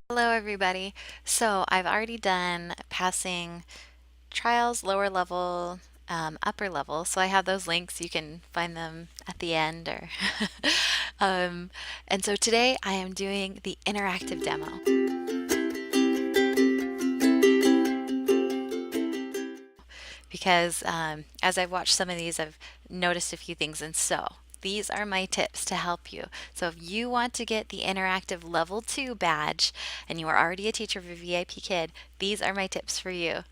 Hello, everybody. So I've already done passing trials, lower level, upper level. So I have those links. You can find them at the end or um, and so today I am doing the interactive demo because as I've watched some of these, I've noticed a few things. And so these are my tips to help you. So if you want to get the interactive level 2 badge and you are already a teacher of a VIP kid, these are my tips for you.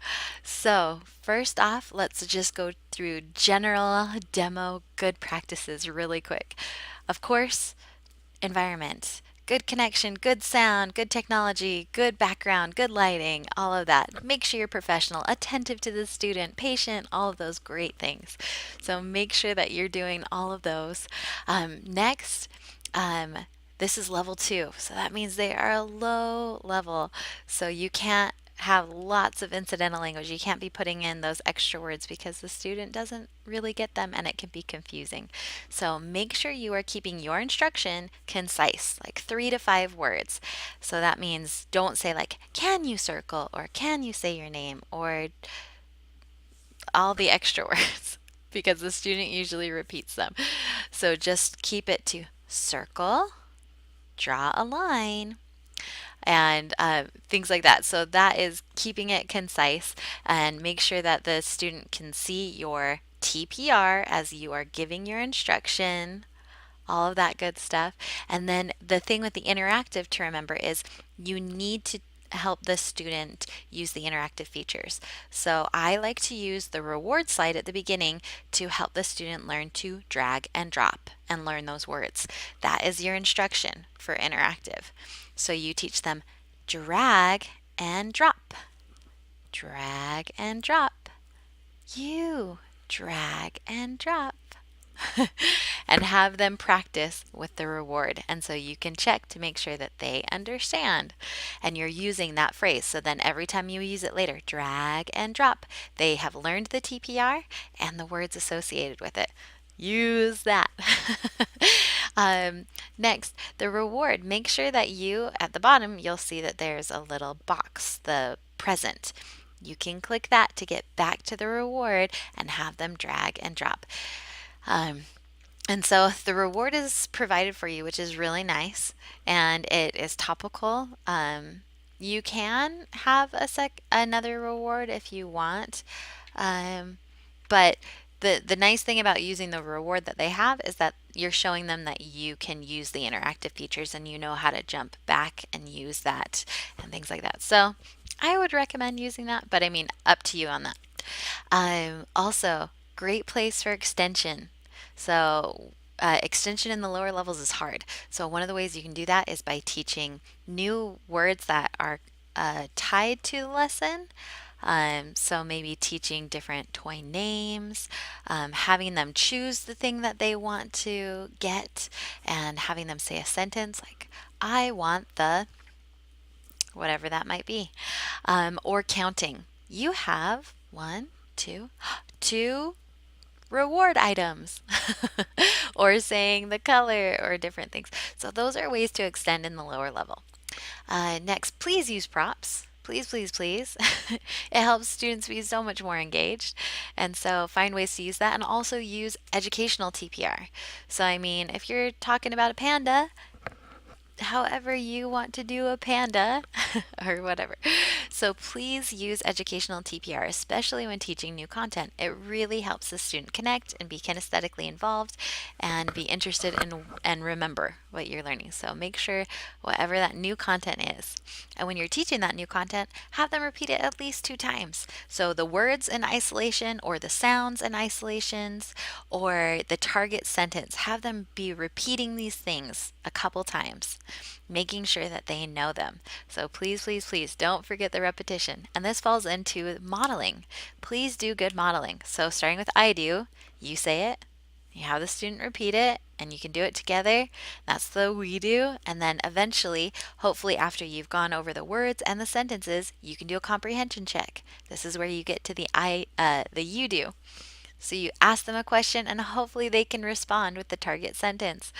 So first off, let's just go through general demo good practices really quick. Of course, environment. Good connection, good sound, good technology, good background, good lighting, all of that. Make sure you're professional, attentive to the student, patient, all of those great things. So make sure that you're doing all of those. Next, this is level 2, so that means they are a low level. So you can't have lots of incidental language. You can't be putting in those extra words because the student doesn't really get them and it can be confusing. So make sure you are keeping your instruction concise, like 3 to 5 words. So that means don't say like, can you circle or can you say your name or all the extra words because the student usually repeats them. So just keep it to circle, draw a line, and things like that. So that is keeping it concise and make sure that the student can see your TPR as you are giving your instruction, all of that good stuff. And then the thing with the interactive to remember is you need to help the student use the interactive features. So I like to use the reward slide at the beginning to help the student learn to drag and drop and learn those words. That is your instruction for interactive. So you teach them drag and drop, drag and drop, you drag and drop. And have them practice with the reward. And so you can check to make sure that they understand and you're using that phrase. So then every time you use it later, drag and drop, they have learned the TPR and the words associated with it. Use that. Next, the reward. Make sure that you, at the bottom, you'll see that there's a little box, the present. You can click that to get back to the reward and have them drag and drop. Um, and so the reward is provided for you, which is really nice, and it is topical. You can have another reward if you want, um, but the nice thing about using the reward that they have is that you're showing them that you can use the interactive features and you know how to jump back and use that and things like that. So I would recommend using that, but I mean, up to you on that. Also, great place for extension. So, extension in the lower levels is hard. So, one of the ways you can do that is by teaching new words that are tied to the lesson. So, maybe teaching different toy names, having them choose the thing that they want to get, and having them say a sentence like, I want the whatever that might be, or counting. You have one, two, two reward items, or saying the color, or different things. So, those are ways to extend in the lower level. Next, please use props. Please, please, please. It helps students be so much more engaged. And so find ways to use that and also use educational TPR. So, I mean, if you're talking about a panda, however you want to do a panda or whatever. So please use educational TPR, especially when teaching new content. It really helps the student connect and be kinesthetically involved and be interested in and remember what you're learning. So make sure whatever that new content is. And when you're teaching that new content, have them repeat it at least 2 times. So the words in isolation or the sounds in isolations or the target sentence, have them be repeating these things a couple times, making sure that they know them. So please, please, please don't forget the repetition. And this falls into modeling. Please do good modeling. So starting with I do, you say it, you have the student repeat it, and you can do it together. That's the we do. And then eventually, hopefully after you've gone over the words and the sentences, you can do a comprehension check. This is where you get to the you do. So you ask them a question and hopefully they can respond with the target sentence.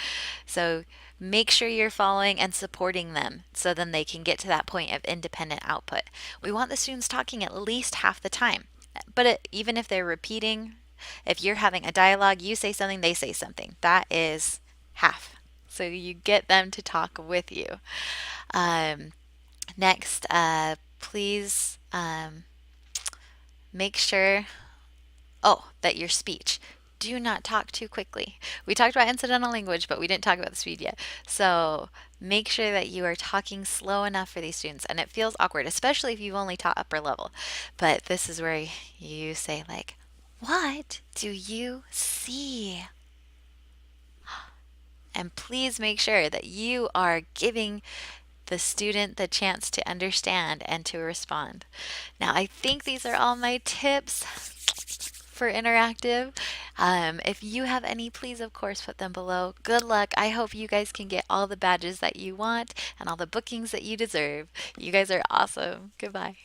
So make sure you're following and supporting them so then they can get to that point of independent output. We want the students talking at least half the time. But even if they're repeating, if you're having a dialogue, you say something, they say something. That is half. So you get them to talk with you. Um, Next, please make sure, oh, that your speech. Do not talk too quickly. We talked about incidental language, but we didn't talk about the speed yet. So make sure that you are talking slow enough for these students. And it feels awkward, especially if you've only taught upper level. But this is where you say, like, what do you see? And please make sure that you are giving the student the chance to understand and to respond. Now, I think these are all my tips for interactive. If you have any, please, of course, put them below. Good luck. I hope you guys can get all the badges that you want and all the bookings that you deserve. You guys are awesome. Goodbye.